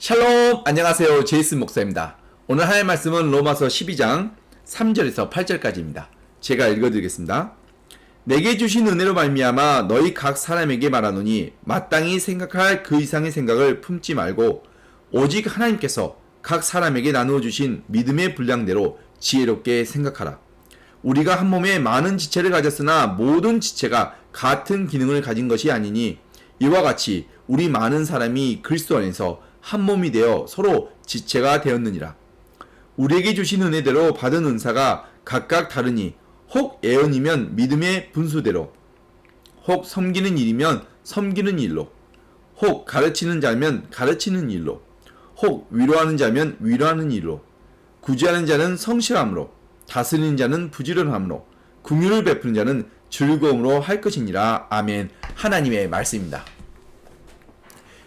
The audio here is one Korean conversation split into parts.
샬롬! 안녕하세요. 제이슨 목사입니다. 오늘 할 말씀은 로마서 12장 3절에서 8절까지입니다. 제가 읽어드리겠습니다. 내게 주신 은혜로 말미암아 너희 각 사람에게 말하노니 마땅히 생각할 그 이상의 생각을 품지 말고 오직 하나님께서 각 사람에게 나누어 주신 믿음의 분량대로 지혜롭게 생각하라. 우리가 한 몸에 많은 지체를 가졌으나 모든 지체가 같은 기능을 가진 것이 아니니 이와 같이 우리 많은 사람이 그리스도 안에서 한 몸이 되어 서로 지체가 되었느니라. 우리에게 주신 은혜대로 받은 은사가 각각 다르니 혹 예언이면 믿음의 분수대로, 혹 섬기는 일이면 섬기는 일로, 혹 가르치는 자면 가르치는 일로, 혹 위로하는 자면 위로하는 일로, 구제하는 자는 성실함으로, 다스리는 자는 부지런함으로, 긍휼을 베푸는 자는 즐거움으로 할 것이니라. 아멘. 하나님의 말씀입니다.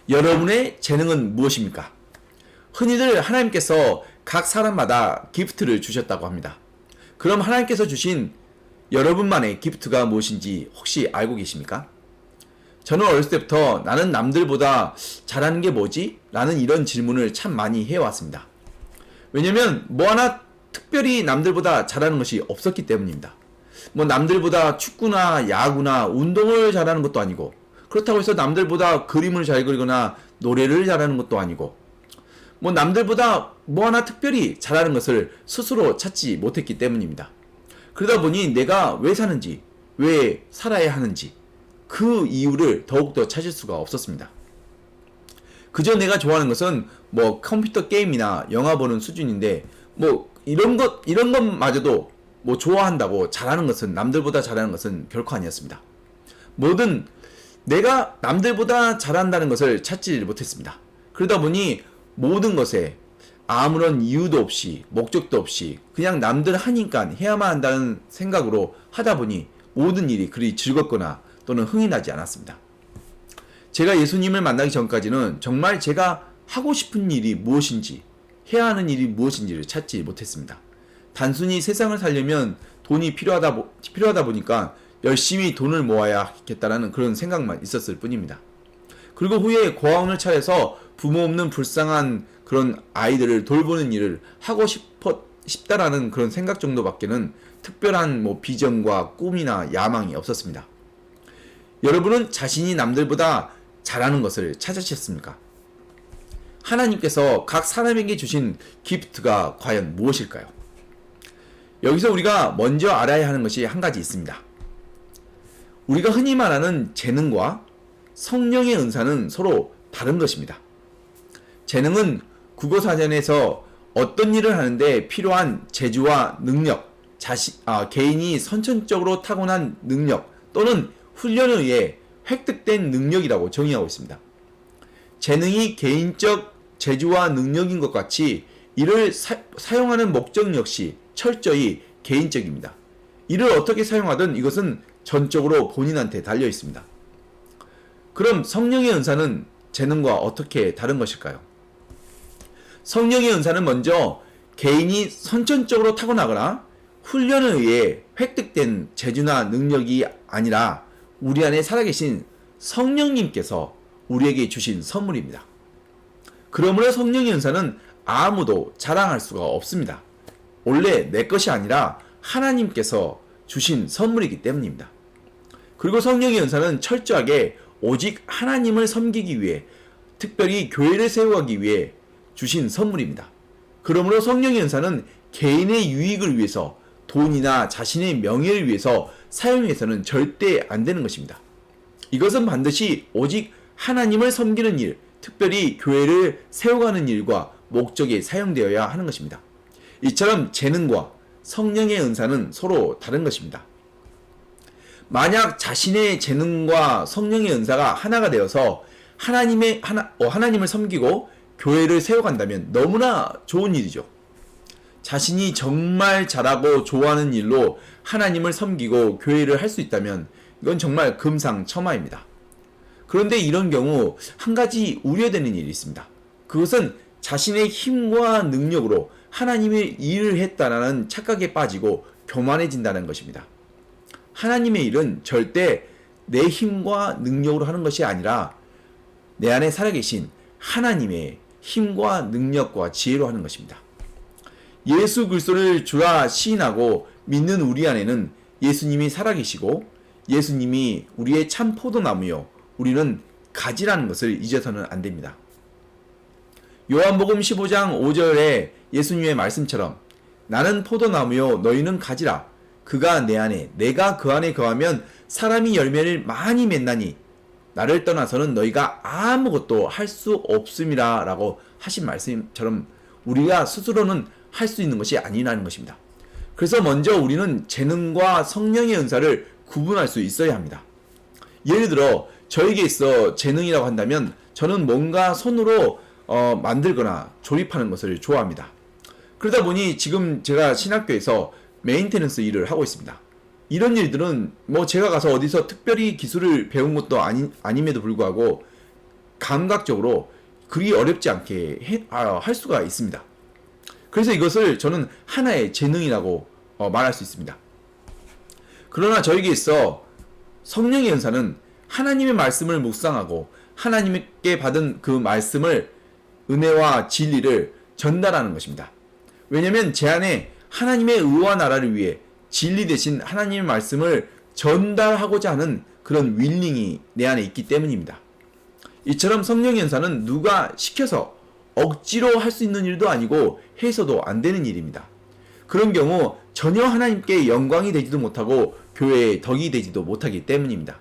여러분의 재능은 무엇입니까? 흔히들 하나님께서 각 사람마다 기프트를 주셨다고 합니다. 그럼 하나님께서 주신 여러분만의 기프트가 무엇인지 혹시 알고 계십니까? 저는 어렸을 때부터 나는 남들보다 잘하는 게 뭐지? 라는 이런 질문을 참 많이 해왔습니다. 왜냐면 뭐 하나 특별히 남들보다 잘하는 것이 없었기 때문입니다. 뭐 남들보다 축구나 야구나 운동을 잘하는 것도 아니고, 그렇다고 해서 남들보다 그림을 잘 그리거나 노래를 잘하는 것도 아니고, 뭐 남들보다 뭐 하나 특별히 잘하는 것을 스스로 찾지 못했기 때문입니다. 그러다 보니 내가 왜 사는지, 왜 살아야 하는지 그 이유를 더욱더 찾을 수가 없었습니다. 그저 내가 좋아하는 것은 뭐 컴퓨터 게임이나 영화 보는 수준인데, 뭐 이런 것마저도 뭐 좋아한다고 잘하는 것은, 남들보다 잘하는 것은 결코 아니었습니다. 뭐든 내가 남들보다 잘한다는 것을 찾지 못했습니다. 그러다 보니 모든 것에 아무런 이유도 없이 목적도 없이 그냥 남들 하니까 해야만 한다는 생각으로 하다 보니 모든 일이 그리 즐겁거나 또는 흥이 나지 않았습니다. 제가 예수님을 만나기 전까지는 정말 제가 하고 싶은 일이 무엇인지, 해야 하는 일이 무엇인지를 찾지 못했습니다. 단순히 세상을 살려면 돈이 필요하다 보니까 열심히 돈을 모아야겠다라는 그런 생각만 있었을 뿐입니다. 그리고 후에 고아원을 차려서 부모 없는 불쌍한 그런 아이들을 돌보는 일을 하고 싶다라는 그런 생각 정도밖에는 특별한 뭐 비전과 꿈이나 야망이 없었습니다. 여러분은 자신이 남들보다 잘하는 것을 찾으셨습니까? 하나님께서 각 사람에게 주신 기프트가 과연 무엇일까요? 여기서 우리가 먼저 알아야 하는 것이 한 가지 있습니다. 우리가 흔히 말하는 재능과 성령의 은사는 서로 다른 것입니다. 재능은 국어사전에서 어떤 일을 하는데 필요한 재주와 능력, 개인이 선천적으로 타고난 능력 또는 훈련에 의해 획득된 능력이라고 정의하고 있습니다. 재능이 개인적 재주와 능력인 것 같이 이를 사용하는 목적 역시 철저히 개인적입니다. 이를 어떻게 사용하든 이것은 전적으로 본인한테 달려 있습니다. 그럼 성령의 은사는 재능과 어떻게 다른 것일까요? 성령의 은사는 먼저 개인이 선천적으로 타고나거나 훈련에 의해 획득된 재주나 능력이 아니라 우리 안에 살아계신 성령님께서 우리에게 주신 선물입니다. 그러므로 성령의 은사는 아무도 자랑할 수가 없습니다. 원래 내 것이 아니라 하나님께서 주신 선물이기 때문입니다. 그리고 성령의 은사는 철저하게 오직 하나님을 섬기기 위해, 특별히 교회를 세워가기 위해 주신 선물입니다. 그러므로 성령의 은사는 개인의 유익을 위해서, 돈이나 자신의 명예를 위해서 사용해서는 절대 안 되는 것입니다. 이것은 반드시 오직 하나님을 섬기는 일, 특별히 교회를 세워가는 일과 목적에 사용되어야 하는 것입니다. 이처럼 재능과 성령의 은사는 서로 다른 것입니다. 만약 자신의 재능과 성령의 은사가 하나가 되어서 하나님을 섬기고 교회를 세워간다면 너무나 좋은 일이죠. 자신이 정말 잘하고 좋아하는 일로 하나님을 섬기고 교회를 할 수 있다면 이건 정말 금상첨화입니다. 그런데 이런 경우 한 가지 우려되는 일이 있습니다. 그것은 자신의 힘과 능력으로 하나님의 일을 했다라는 착각에 빠지고 교만해진다는 것입니다. 하나님의 일은 절대 내 힘과 능력으로 하는 것이 아니라 내 안에 살아계신 하나님의 힘과 능력과 지혜로 하는 것입니다. 예수 그리스도를 주라 시인하고 믿는 우리 안에는 예수님이 살아계시고 예수님이 우리의 참 포도나무요 우리는 가지라는 것을 잊어서는 안 됩니다. 요한복음 15장 5절에 예수님의 말씀처럼 나는 포도나무요 너희는 가지라 그가 내 안에 내가 그 안에 거하면 사람이 열매를 많이 맺나니 나를 떠나서는 너희가 아무것도 할 수 없음이라 라고 하신 말씀처럼 우리가 스스로는 할 수 있는 것이 아니라는 것입니다. 그래서 먼저 우리는 재능과 성령의 은사를 구분할 수 있어야 합니다. 예를 들어 저에게 있어 재능이라고 한다면 저는 뭔가 손으로 만들거나 조립하는 것을 좋아합니다. 그러다 보니 지금 제가 신학교에서 메인테넌스 일을 하고 있습니다. 이런 일들은 뭐 제가 가서 어디서 특별히 기술을 배운 것도 아님에도 불구하고 감각적으로 그리 어렵지 않게 할 수가 있습니다. 그래서 이것을 저는 하나의 재능이라고 말할 수 있습니다. 그러나 저에게 있어 성령의 은사는 하나님의 말씀을 묵상하고 하나님께 받은 그 말씀을 은혜와 진리를 전달하는 것입니다. 왜냐하면 제 안에 하나님의 의와 나라를 위해 진리 대신 하나님의 말씀을 전달하고자 하는 그런 윌링이 내 안에 있기 때문입니다. 이처럼 성령의 은사는 누가 시켜서 억지로 할 수 있는 일도 아니고 해서도 안 되는 일입니다. 그런 경우 전혀 하나님께 영광이 되지도 못하고 교회에 덕이 되지도 못하기 때문입니다.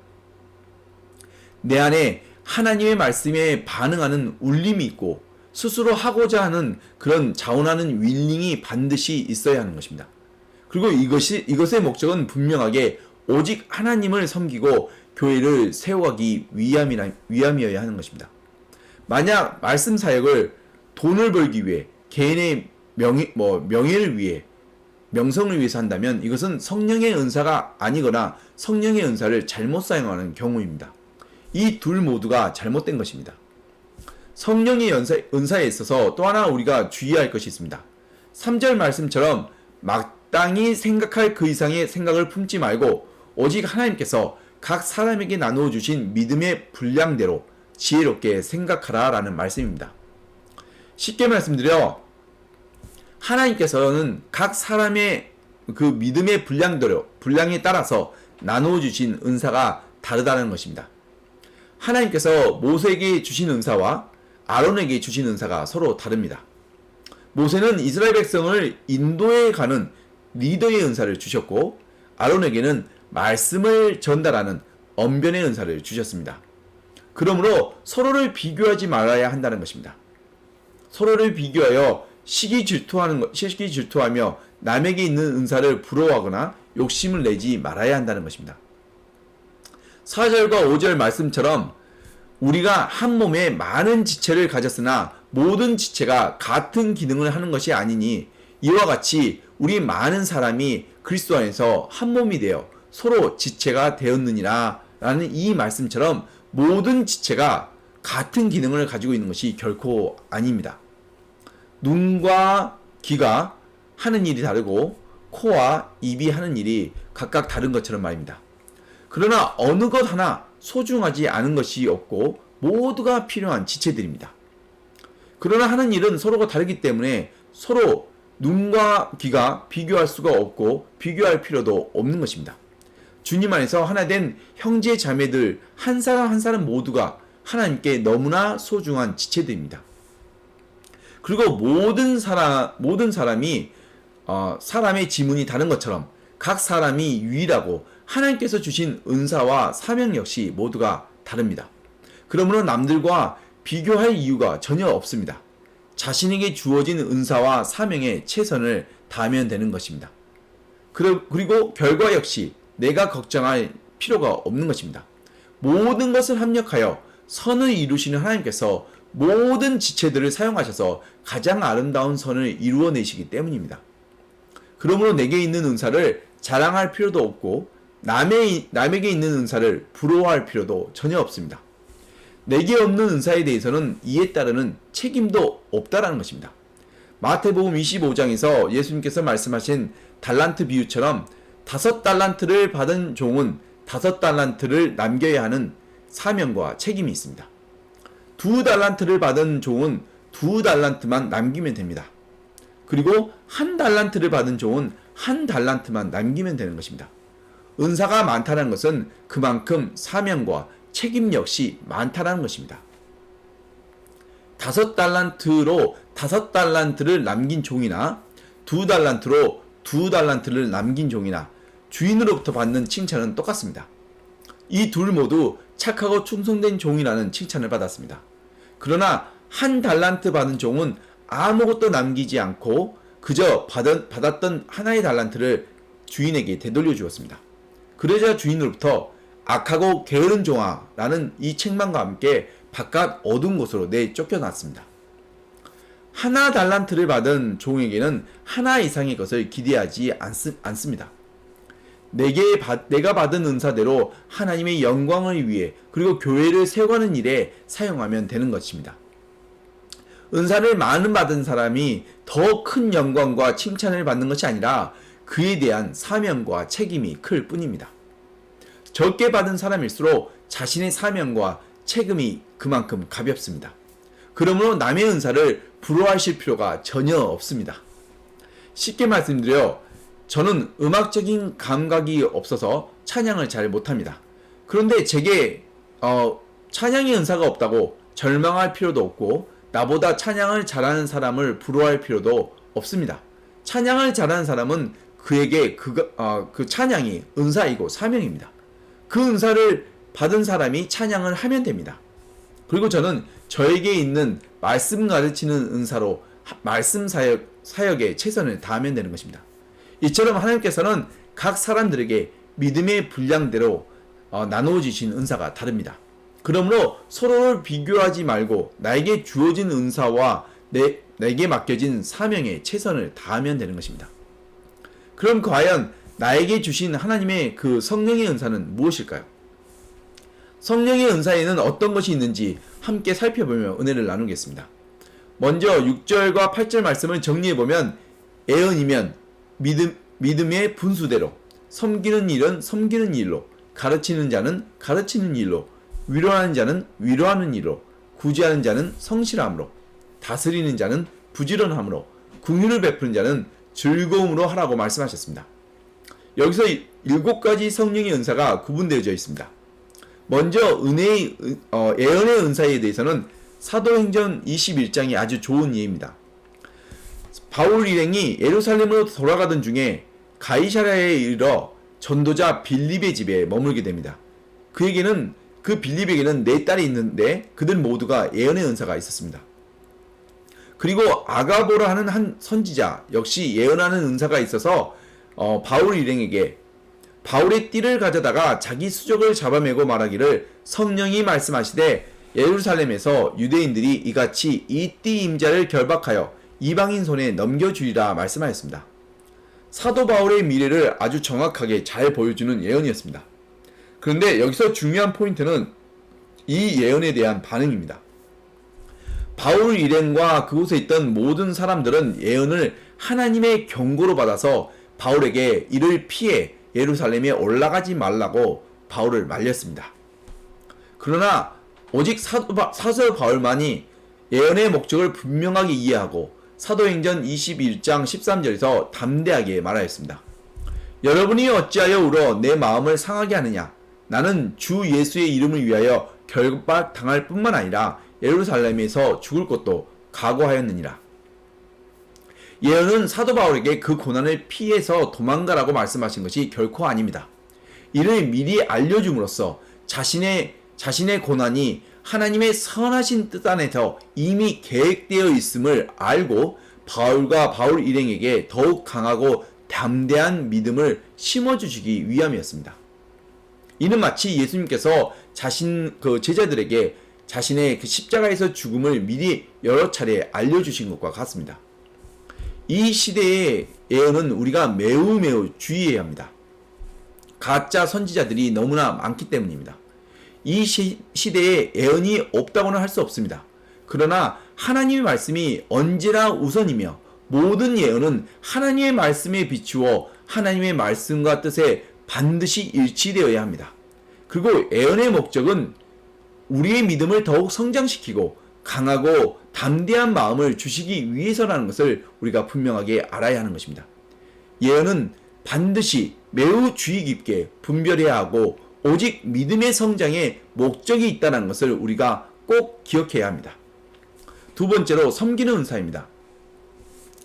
내 안에 하나님의 말씀에 반응하는 울림이 있고 스스로 하고자 하는 그런 자원하는 윌링이 반드시 있어야 하는 것입니다. 그리고 이것의 목적은 분명하게 오직 하나님을 섬기고 교회를 세워가기 위함이어야 하는 것입니다. 만약 말씀 사역을 돈을 벌기 위해 개인의 명예를 위해 명성을 위해서 한다면 이것은 성령의 은사가 아니거나 성령의 은사를 잘못 사용하는 경우입니다. 이 둘 모두가 잘못된 것입니다. 성령의 은사에 있어서 또 하나 우리가 주의할 것이 있습니다. 3절 말씀처럼 마땅히 생각할 그 이상의 생각을 품지 말고 오직 하나님께서 각 사람에게 나누어 주신 믿음의 분량대로 지혜롭게 생각하라 라는 말씀입니다. 쉽게 말씀드려 하나님께서는 각 사람의 그 믿음의 분량에 따라서 나누어 주신 은사가 다르다는 것입니다. 하나님께서 모세에게 주신 은사와 아론에게 주신 은사가 서로 다릅니다. 모세는 이스라엘 백성을 인도해 가는 리더의 은사를 주셨고 아론에게는 말씀을 전달하는 언변의 은사를 주셨습니다. 그러므로 서로를 비교하지 말아야 한다는 것입니다. 서로를 비교하여 시기 질투하며 남에게 있는 은사를 부러워하거나 욕심을 내지 말아야 한다는 것입니다. 4절과 5절 말씀처럼 우리가 한 몸에 많은 지체를 가졌으나 모든 지체가 같은 기능을 하는 것이 아니니 이와 같이 우리 많은 사람이 그리스도 안에서 한 몸이 되어 서로 지체가 되었느니라 라는 이 말씀처럼 모든 지체가 같은 기능을 가지고 있는 것이 결코 아닙니다. 눈과 귀가 하는 일이 다르고 코와 입이 하는 일이 각각 다른 것처럼 말입니다. 그러나 어느 것 하나 소중하지 않은 것이 없고 모두가 필요한 지체들입니다. 그러나 하는 일은 서로가 다르기 때문에 서로 눈과 귀가 비교할 수가 없고 비교할 필요도 없는 것입니다. 주님 안에서 하나 된 형제 자매들 한 사람 한 사람 모두가 하나님께 너무나 소중한 지체들입니다. 그리고 모든 사람이 사람의 지문이 다른 것처럼 각 사람이 유일하고 하나님께서 주신 은사와 사명 역시 모두가 다릅니다. 그러므로 남들과 비교할 이유가 전혀 없습니다. 자신에게 주어진 은사와 사명에 최선을 다하면 되는 것입니다. 그리고 결과 역시 내가 걱정할 필요가 없는 것입니다. 모든 것을 합력하여 선을 이루시는 하나님께서 모든 지체들을 사용하셔서 가장 아름다운 선을 이루어내시기 때문입니다. 그러므로 내게 있는 은사를 자랑할 필요도 없고 남에게 있는 은사를 부러워할 필요도 전혀 없습니다. 내게 없는 은사에 대해서는 이에 따르는 책임도 없다라는 것입니다. 마태복음 25장에서 예수님께서 말씀하신 달란트 비유처럼 5달란트를 받은 종은 5달란트를 남겨야 하는 사명과 책임이 있습니다. 2달란트를 받은 종은 2달란트만 남기면 됩니다. 그리고 1달란트를 받은 종은 1달란트만 남기면 되는 것입니다. 은사가 많다는 것은 그만큼 사명과 책임 역시 많다는 것입니다. 5달란트로 5달란트를 남긴 종이나 2달란트로 2달란트를 남긴 종이나 주인으로부터 받는 칭찬은 똑같습니다. 이 둘 모두 착하고 충성된 종이라는 칭찬을 받았습니다. 그러나 1달란트 받은 종은 아무것도 남기지 않고 그저 받았던 하나의 달란트를 주인에게 되돌려 주었습니다. 그러자 주인으로부터 악하고 게으른 종아 라는 이 책망과 함께 바깥 어두운 곳으로 내쫓겨났습니다. 하나 달란트를 받은 종에게는 하나 이상의 것을 기대하지 않습니다. 내가 받은 은사대로 하나님의 영광을 위해 그리고 교회를 세워가는 일에 사용하면 되는 것입니다. 은사를 많은 받은 사람이 더 큰 영광과 칭찬을 받는 것이 아니라 그에 대한 사명과 책임이 클 뿐입니다. 적게 받은 사람일수록 자신의 사명과 책임이 그만큼 가볍습니다. 그러므로 남의 은사를 부러워하실 필요가 전혀 없습니다. 쉽게 말씀드려 저는 음악적인 감각이 없어서 찬양을 잘 못합니다. 그런데 제게 찬양의 은사가 없다고 절망할 필요도 없고 나보다 찬양을 잘하는 사람을 부러워할 필요도 없습니다. 찬양을 잘하는 사람은 그에게 그 찬양이 은사이고 사명입니다. 그 은사를 받은 사람이 찬양을 하면 됩니다. 그리고 저는 저에게 있는 말씀 가르치는 은사로 말씀 사역에 최선을 다하면 되는 것입니다. 이처럼 하나님께서는 각 사람들에게 믿음의 분량대로 나누어 주신 은사가 다릅니다. 그러므로 서로를 비교하지 말고 나에게 주어진 은사와 내게 맡겨진 사명에 최선을 다하면 되는 것입니다. 그럼 과연 나에게 주신 하나님의 그 성령의 은사는 무엇일까요? 성령의 은사에는 어떤 것이 있는지 함께 살펴보며 은혜를 나누겠습니다. 먼저 6절과 8절 말씀을 정리해보면 애언이면 믿음의 분수대로, 섬기는 일은 섬기는 일로, 가르치는 자는 가르치는 일로, 위로하는 자는 위로하는 일로, 구제하는 자는 성실함으로, 다스리는 자는 부지런함으로, 긍휼을 베푸는 자는 즐거움으로 하라고 말씀하셨습니다. 여기서 7가지 성령의 은사가 구분되어져 있습니다. 먼저 애언의 은사에 대해서는 사도행전 21장이 아주 좋은 예입니다. 바울 일행이 예루살렘으로 돌아가던 중에 가이사랴에 이르러 전도자 빌립의 집에 머물게 됩니다. 그 빌립에게는 4딸이 있는데 그들 모두가 예언의 은사가 있었습니다. 그리고 아가보라 하는 한 선지자 역시 예언하는 은사가 있어서 바울 일행에게 바울의 띠를 가져다가 자기 수족을 잡아매고 말하기를 성령이 말씀하시되 예루살렘에서 유대인들이 이같이 이 띠 임자를 결박하여 이방인 손에 넘겨주리라 말씀하였습니다. 사도 바울의 미래를 아주 정확하게 잘 보여주는 예언이었습니다. 그런데 여기서 중요한 포인트는 이 예언에 대한 반응입니다. 바울 일행과 그곳에 있던 모든 사람들은 예언을 하나님의 경고로 받아서 바울에게 이를 피해 예루살렘에 올라가지 말라고 바울을 말렸습니다. 그러나 오직 사도 바울만이 예언의 목적을 분명하게 이해하고 사도행전 21장 13절에서 담대하게 말하였습니다. 여러분이 어찌하여 울어 내 마음을 상하게 하느냐? 나는 주 예수의 이름을 위하여 결박당할 뿐만 아니라 예루살렘에서 죽을 것도 각오하였느니라. 예언은 사도 바울에게 그 고난을 피해서 도망가라고 말씀하신 것이 결코 아닙니다. 이를 미리 알려줌으로써 자신의 고난이 하나님의 선하신 뜻 안에서 이미 계획되어 있음을 알고 바울과 바울 일행에게 더욱 강하고 담대한 믿음을 심어주시기 위함이었습니다. 이는 마치 예수님께서 제자들에게 자신의 그 십자가에서 죽음을 미리 여러 차례 알려주신 것과 같습니다. 이 시대의 예언은 우리가 매우 주의해야 합니다. 가짜 선지자들이 너무나 많기 때문입니다. 이 시대에 예언이 없다고는 할 수 없습니다. 그러나 하나님의 말씀이 언제나 우선이며 모든 예언은 하나님의 말씀에 비추어 하나님의 말씀과 뜻에 반드시 일치되어야 합니다. 그리고 예언의 목적은 우리의 믿음을 더욱 성장시키고 강하고 담대한 마음을 주시기 위해서라는 것을 우리가 분명하게 알아야 하는 것입니다. 예언은 반드시 매우 주의 깊게 분별해야 하고 오직 믿음의 성장에 목적이 있다는 것을 우리가 꼭 기억해야 합니다. 두 번째로 섬기는 은사입니다.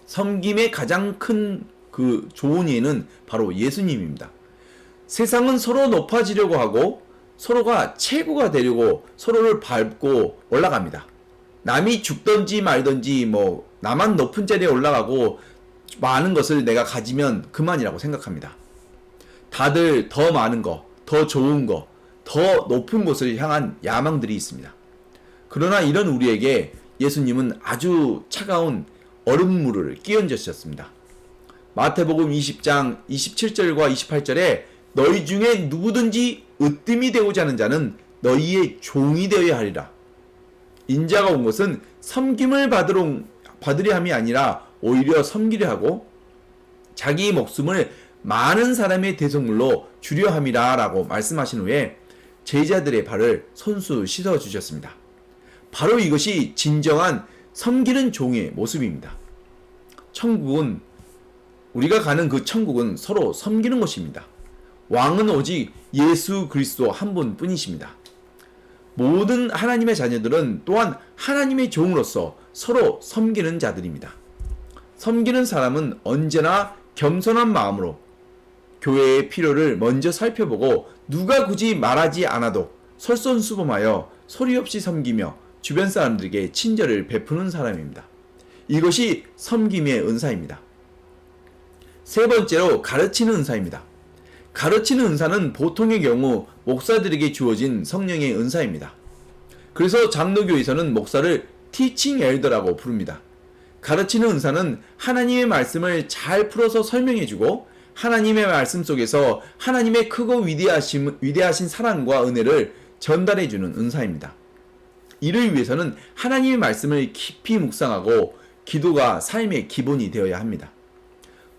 섬김의 가장 큰 그 좋은 예는 바로 예수님입니다. 세상은 서로 높아지려고 하고 서로가 최고가 되려고 서로를 밟고 올라갑니다. 남이 죽든지 말든지 나만 높은 자리에 올라가고 많은 것을 내가 가지면 그만이라고 생각합니다. 다들 더 많은 거, 더 좋은 거, 더 높은 곳을 향한 야망들이 있습니다. 그러나 이런 우리에게 예수님은 아주 차가운 얼음물을 끼얹어 주셨습니다. 마태복음 20장 27절과 28절에 너희 중에 누구든지 으뜸이 되고자 하는 자는 너희의 종이 되어야 하리라. 인자가 온 것은 섬김을 받으려 함이 아니라 오히려 섬기려 하고 자기 목숨을 많은 사람의 대속물로 주려 함이라 라고 말씀하신 후에 제자들의 발을 손수 씻어 주셨습니다. 바로 이것이 진정한 섬기는 종의 모습입니다. 우리가 가는 그 천국은 서로 섬기는 것입니다. 왕은 오직 예수 그리스도 한 분뿐이십니다. 모든 하나님의 자녀들은 또한 하나님의 종으로서 서로 섬기는 자들입니다. 섬기는 사람은 언제나 겸손한 마음으로 교회의 필요를 먼저 살펴보고 누가 굳이 말하지 않아도 솔선수범하여 소리 없이 섬기며 주변 사람들에게 친절을 베푸는 사람입니다. 이것이 섬김의 은사입니다. 세 번째로 가르치는 은사입니다. 가르치는 은사는 보통의 경우 목사들에게 주어진 성령의 은사입니다. 그래서 장로교에서는 목사를 티칭 엘더라고 부릅니다. 가르치는 은사는 하나님의 말씀을 잘 풀어서 설명해주고 하나님의 말씀 속에서 하나님의 크고 위대하신 사랑과 은혜를 전달해주는 은사입니다. 이를 위해서는 하나님의 말씀을 깊이 묵상하고 기도가 삶의 기본이 되어야 합니다.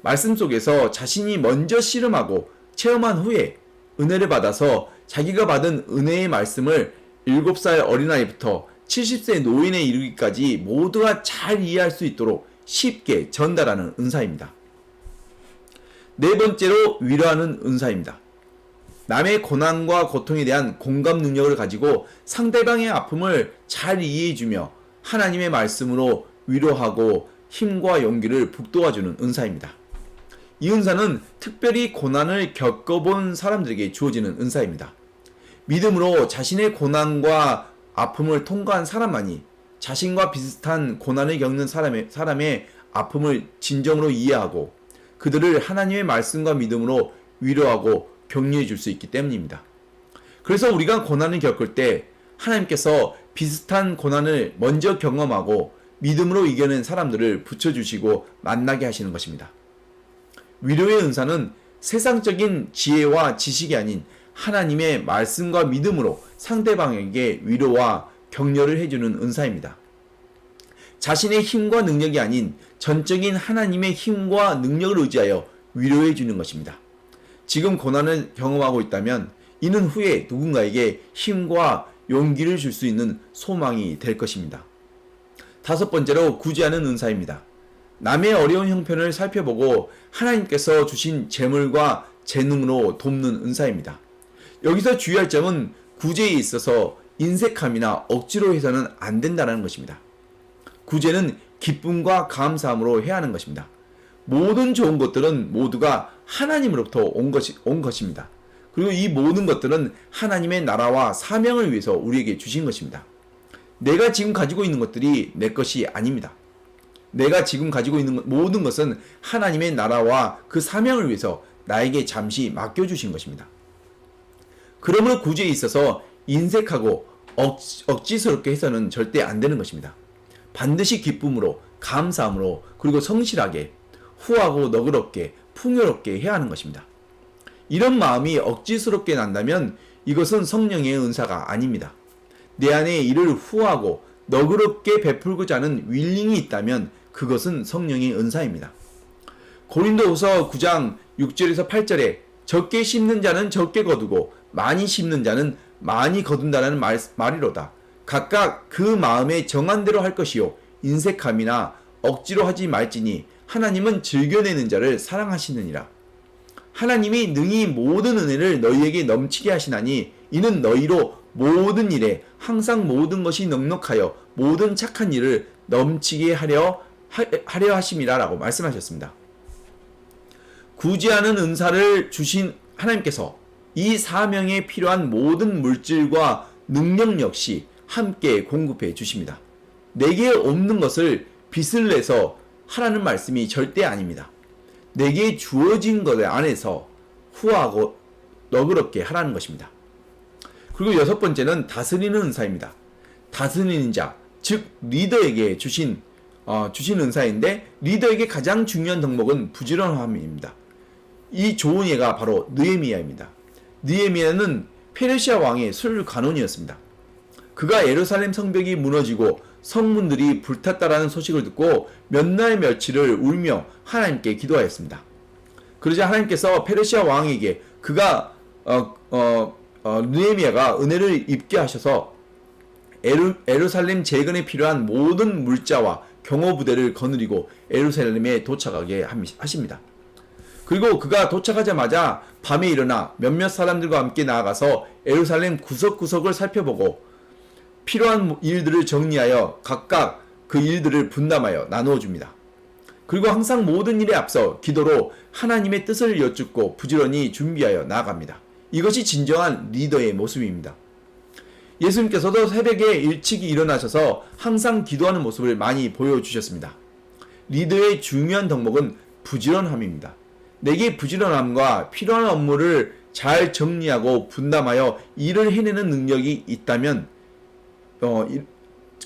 말씀 속에서 자신이 먼저 씨름하고 체험한 후에 은혜를 받아서 자기가 받은 은혜의 말씀을 7살 어린아이부터 70세 노인에 이르기까지 모두가 잘 이해할 수 있도록 쉽게 전달하는 은사입니다. 네 번째로 위로하는 은사입니다. 남의 고난과 고통에 대한 공감 능력을 가지고 상대방의 아픔을 잘 이해해주며 하나님의 말씀으로 위로하고 힘과 용기를 북돋아주는 은사입니다. 이 은사는 특별히 고난을 겪어본 사람들에게 주어지는 은사입니다. 믿음으로 자신의 고난과 아픔을 통과한 사람만이 자신과 비슷한 고난을 겪는 사람의 아픔을 진정으로 이해하고 그들을 하나님의 말씀과 믿음으로 위로하고 격려해 줄 수 있기 때문입니다. 그래서 우리가 고난을 겪을 때 하나님께서 비슷한 고난을 먼저 경험하고 믿음으로 이겨낸 사람들을 붙여주시고 만나게 하시는 것입니다. 위로의 은사는 세상적인 지혜와 지식이 아닌 하나님의 말씀과 믿음으로 상대방에게 위로와 격려를 해주는 은사입니다. 자신의 힘과 능력이 아닌 전적인 하나님의 힘과 능력을 의지하여 위로해 주는 것입니다. 지금 고난을 경험하고 있다면 이는 후에 누군가에게 힘과 용기를 줄 수 있는 소망이 될 것입니다. 다섯 번째로 구제하는 은사입니다. 남의 어려운 형편을 살펴보고 하나님께서 주신 재물과 재능으로 돕는 은사입니다. 여기서 주의할 점은 구제에 있어서 인색함이나 억지로 해서는 안 된다는 것입니다. 구제는 기쁨과 감사함으로 해야 하는 것입니다. 모든 좋은 것들은 모두가 하나님으로부터 온 것입니다. 그리고 이 모든 것들은 하나님의 나라와 사명을 위해서 우리에게 주신 것입니다. 내가 지금 가지고 있는 것들이 내 것이 아닙니다. 내가 지금 가지고 있는 모든 것은 하나님의 나라와 그 사명을 위해서 나에게 잠시 맡겨주신 것입니다. 그러므로 구제에 있어서 인색하고 억지스럽게 해서는 절대 안 되는 것입니다. 반드시 기쁨으로, 감사함으로, 그리고 성실하게, 후하고 너그럽게, 풍요롭게 해야 하는 것입니다. 이런 마음이 억지스럽게 난다면 이것은 성령의 은사가 아닙니다. 내 안에 이를 후하고 너그럽게 베풀고자 하는 윌링이 있다면 그것은 성령의 은사입니다. 고린도후서 9장 6절에서 8절에 적게 심는 자는 적게 거두고 많이 심는 자는 많이 거둔다는 말이로다. 각각 그 마음에 정한 대로 할 것이요 인색함이나 억지로 하지 말지니 하나님은 즐겨내는 자를 사랑하시느니라. 하나님이 능히 모든 은혜를 너희에게 넘치게 하시나니 이는 너희로 모든 일에 항상 모든 것이 넉넉하여 모든 착한 일을 넘치게 하려 하심이라 라고 말씀하셨습니다. 구제하는 은사를 주신 하나님께서 이 사명에 필요한 모든 물질과 능력 역시 함께 공급해 주십니다. 내게 없는 것을 빚을 내서 하라는 말씀이 절대 아닙니다. 내게 주어진 것 안에서 후하고 너그럽게 하라는 것입니다. 그리고 여섯 번째는 다스리는 은사입니다. 다스리는 자, 즉 리더에게 주신 은사인데 리더에게 가장 중요한 덕목은 부지런함입니다. 이 좋은 예가 바로 느헤미야입니다. 느헤미야는 페르시아 왕의 술관원이었습니다. 그가 예루살렘 성벽이 무너지고 성문들이 불탔다라는 소식을 듣고 몇 날 며칠을 울며 하나님께 기도하였습니다. 그러자 하나님께서 페르시아 왕에게 그가 느헤미야가 은혜를 입게 하셔서 예루살렘 재건에 필요한 모든 물자와 경호부대를 거느리고 예루살렘에 도착하게 하십니다. 그리고 그가 도착하자마자 밤에 일어나 몇몇 사람들과 함께 나아가서 예루살렘 구석구석을 살펴보고 필요한 일들을 정리하여 각각 그 일들을 분담하여 나누어 줍니다. 그리고 항상 모든 일에 앞서 기도로 하나님의 뜻을 여쭙고 부지런히 준비하여 나아갑니다. 이것이 진정한 리더의 모습입니다. 예수님께서도 새벽에 일찍 일어나셔서 항상 기도하는 모습을 많이 보여주셨습니다. 리더의 중요한 덕목은 부지런함입니다. 내게 부지런함과 필요한 업무를 잘 정리하고 분담하여 일을 해내는 능력이 있다면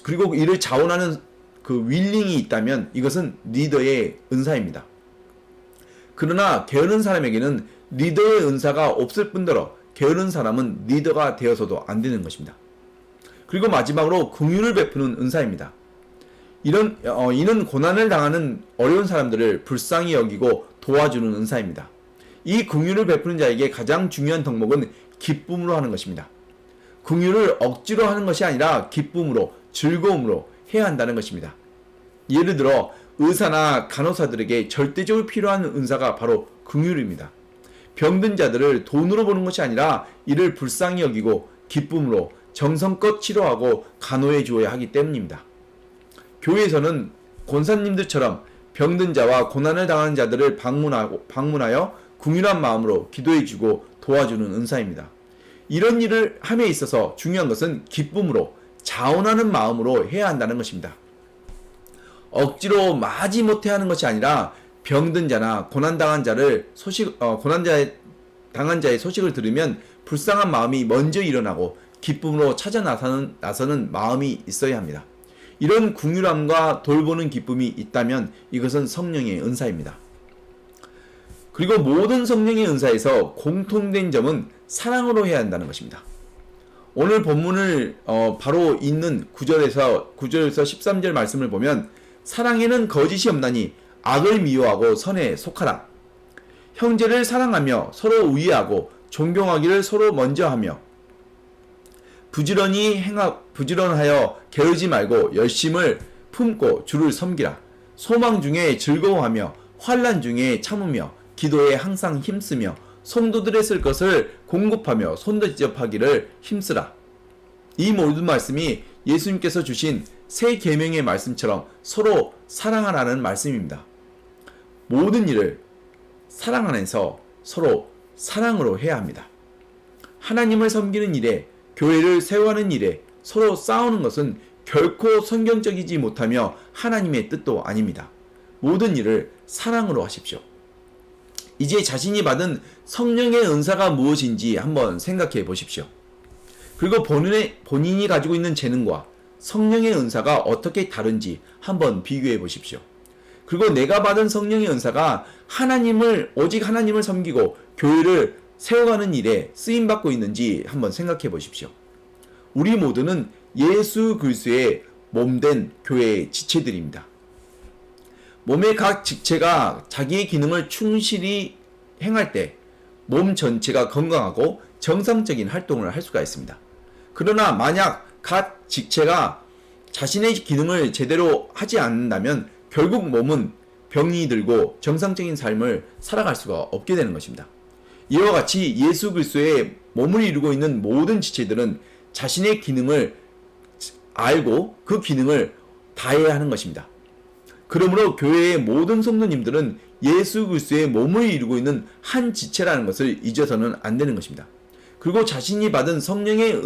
그리고 이를 자원하는 그 윌링이 있다면 이것은 리더의 은사입니다. 그러나 게으른 사람에게는 리더의 은사가 없을 뿐더러 게으른 사람은 리더가 되어서도 안 되는 것입니다. 그리고 마지막으로 긍휼을 베푸는 은사입니다. 이는 고난을 당하는 어려운 사람들을 불쌍히 여기고 도와주는 은사입니다. 이 긍휼을 베푸는 자에게 가장 중요한 덕목은 기쁨으로 하는 것입니다. 긍휼을 억지로 하는 것이 아니라 기쁨으로, 즐거움으로 해야 한다는 것입니다. 예를 들어 의사나 간호사들에게 절대적으로 필요한 은사가 바로 긍휼입니다. 병든 자들을 돈으로 보는 것이 아니라 이를 불쌍히 여기고 기쁨으로 정성껏 치료하고 간호해 주어야 하기 때문입니다. 교회에서는 권사님들처럼 병든 자와 고난을 당하는 자들을 방문하여 긍휼한 마음으로 기도해 주고 도와주는 은사입니다. 이런 일을 함에 있어서 중요한 것은 기쁨으로 자원하는 마음으로 해야 한다는 것입니다. 억지로 마지못해 하는 것이 아니라 병든 자나 고난당한 자의 소식을 들으면 불쌍한 마음이 먼저 일어나고 기쁨으로 찾아 나서는 마음이 있어야 합니다. 이런 긍휼함과 돌보는 기쁨이 있다면 이것은 성령의 은사입니다. 그리고 모든 성령의 은사에서 공통된 점은 사랑으로 해야 한다는 것입니다. 오늘 본문을 바로 있는 9절에서 13절 말씀을 보면 사랑에는 거짓이 없나니 악을 미워하고 선에 속하라. 형제를 사랑하며 서로 우애하고 존경하기를 서로 먼저 하며 부지런하여 게으르지 말고 열심을 품고 주를 섬기라. 소망 중에 즐거워하며 환난 중에 참으며 기도에 항상 힘쓰며 성도들의 쓸 것을 공급하며 손대접하기를 힘쓰라. 이 모든 말씀이 예수님께서 주신 새 계명의 말씀처럼 서로 사랑하라는 말씀입니다. 모든 일을 사랑 안에서 서로 사랑으로 해야 합니다. 하나님을 섬기는 일에, 교회를 세워가는 일에 서로 싸우는 것은 결코 성경적이지 못하며 하나님의 뜻도 아닙니다. 모든 일을 사랑으로 하십시오. 이제 자신이 받은 성령의 은사가 무엇인지 한번 생각해 보십시오. 그리고 본인이 가지고 있는 재능과 성령의 은사가 어떻게 다른지 한번 비교해 보십시오. 그리고 내가 받은 성령의 은사가 오직 하나님을 섬기고 교회를 세워가는 일에 쓰임받고 있는지 한번 생각해 보십시오. 우리 모두는 예수 그리스도의 몸된 교회의 지체들입니다. 몸의 각 지체가 자기의 기능을 충실히 행할 때 몸 전체가 건강하고 정상적인 활동을 할 수가 있습니다. 그러나 만약 각 지체가 자신의 기능을 제대로 하지 않는다면 결국 몸은 병이 들고 정상적인 삶을 살아갈 수가 없게 되는 것입니다. 이와 같이 예수 그리스도의 몸을 이루고 있는 모든 지체들은 자신의 기능을 알고 그 기능을 다해야 하는 것입니다. 그러므로 교회의 모든 성도님들은 예수 그리스도의 몸을 이루고 있는 한 지체라는 것을 잊어서는 안 되는 것입니다. 그리고 자신이 받은 성령의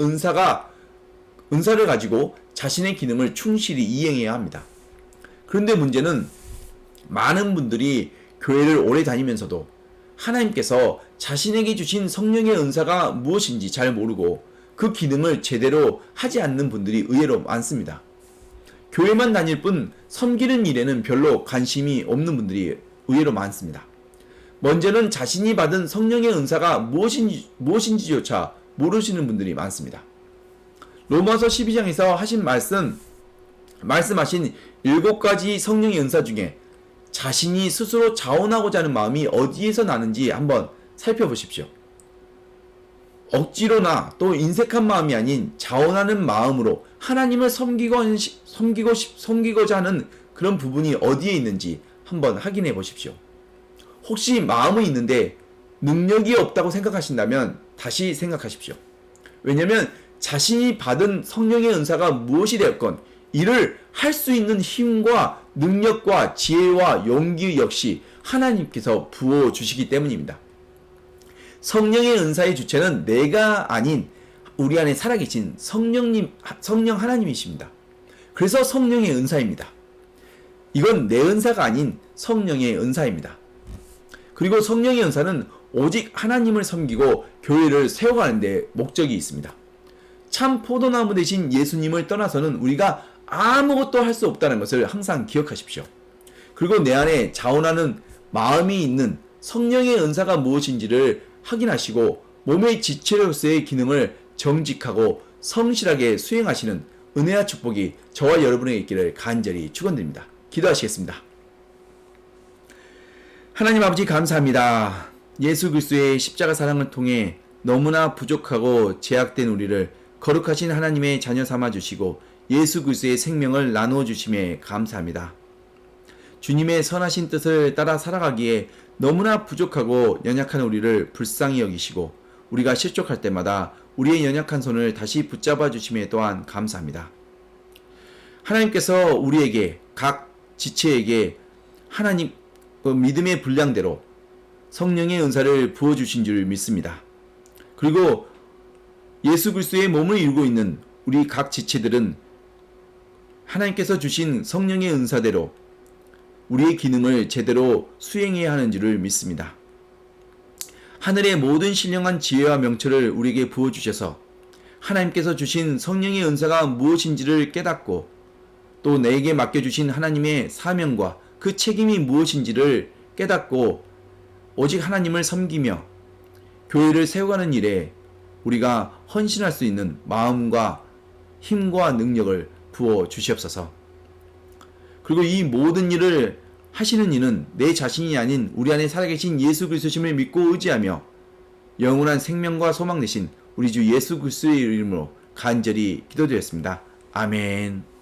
은사를 가지고 자신의 기능을 충실히 이행해야 합니다. 그런데 문제는 많은 분들이 교회를 오래 다니면서도 하나님께서 자신에게 주신 성령의 은사가 무엇인지 잘 모르고 그 기능을 제대로 하지 않는 분들이 의외로 많습니다. 교회만 다닐 뿐 섬기는 일에는 별로 관심이 없는 분들이 의외로 많습니다. 먼저는 자신이 받은 성령의 은사가 무엇인지조차 모르시는 분들이 많습니다. 로마서 12장에서 하신 말씀하신 7가지 성령의 은사 중에 자신이 스스로 자원하고자 하는 마음이 어디에서 나는지 한번 살펴보십시오. 억지로나 또 인색한 마음이 아닌 자원하는 마음으로 하나님을 섬기고자 하는 그런 부분이 어디에 있는지 한번 확인해 보십시오. 혹시 마음은 있는데 능력이 없다고 생각하신다면 다시 생각하십시오. 왜냐하면 자신이 받은 성령의 은사가 무엇이 되었건 이를 할 수 있는 힘과 능력과 지혜와 용기 역시 하나님께서 부어주시기 때문입니다. 성령의 은사의 주체는 내가 아닌 우리 안에 살아계신 성령 하나님이십니다. 그래서 성령의 은사입니다. 이건 내 은사가 아닌 성령의 은사입니다. 그리고 성령의 은사는 오직 하나님을 섬기고 교회를 세워가는 데 목적이 있습니다. 참 포도나무 대신 예수님을 떠나서는 우리가 아무것도 할 수 없다는 것을 항상 기억하십시오. 그리고 내 안에 자원하는 마음이 있는 성령의 은사가 무엇인지를 확인하시고 몸의 지체로서의 기능을 정직하고 성실하게 수행하시는 은혜와 축복이 저와 여러분에게 있기를 간절히 축원드립니다. 기도하시겠습니다. 하나님 아버지 감사합니다. 예수 그리스도의 십자가 사랑을 통해 너무나 부족하고 제약된 우리를 거룩하신 하나님의 자녀 삼아 주시고 예수 그리스도의 생명을 나누어 주심에 감사합니다. 주님의 선하신 뜻을 따라 살아가기에 너무나 부족하고 연약한 우리를 불쌍히 여기시고 우리가 실족할 때마다 우리의 연약한 손을 다시 붙잡아 주심에 또한 감사합니다. 하나님께서 우리에게 각 지체에게 하나님 믿음의 분량대로 성령의 은사를 부어주신 줄 믿습니다. 그리고 예수 그리스도의 몸을 이루고 있는 우리 각 지체들은 하나님께서 주신 성령의 은사대로 우리의 기능을 제대로 수행해야 하는 줄을 믿습니다. 하늘의 모든 신령한 지혜와 명철을 우리에게 부어주셔서 하나님께서 주신 성령의 은사가 무엇인지를 깨닫고 또 내게 맡겨주신 하나님의 사명과 그 책임이 무엇인지를 깨닫고 오직 하나님을 섬기며 교회를 세워가는 일에 우리가 헌신할 수 있는 마음과 힘과 능력을 부어 주시옵소서. 그리고 이 모든 일을 하시는 이는 내 자신이 아닌 우리 안에 살아계신 예수 그리스도심을 믿고 의지하며 영원한 생명과 소망 되신 우리 주 예수 그리스도의 이름으로 간절히 기도드렸습니다. 아멘.